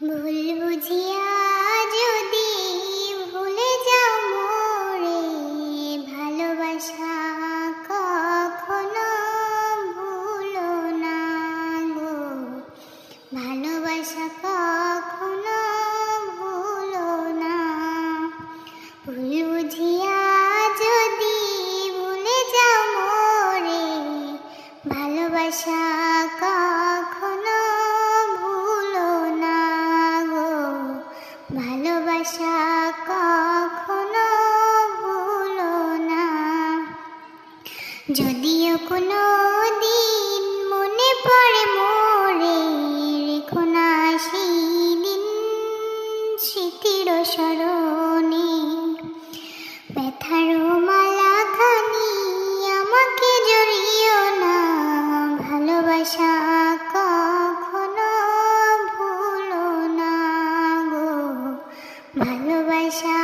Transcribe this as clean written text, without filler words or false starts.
ভুল বুঝিয়া যদি ভুলে যাও মোরে, ভালোবাসা কখনো ভুলো না গো, ভালোবাসা কখনো ভুলো না। ভুল বুঝিয়া যদি ভুলে যাও মোরে, ভালোবাসা কখনো ভুলো না গো, ভালোবাসা কখনো ভুলো না। যদিও কোনো দিন মনে পড়ে মোরে, রেখো না সেই দিন স্মৃতির স্মরণে। ব্যথার মালা খানি আমাকে জড়িও না, ভালোবাসা কখনো ভুলো না গো, ভালোবাসা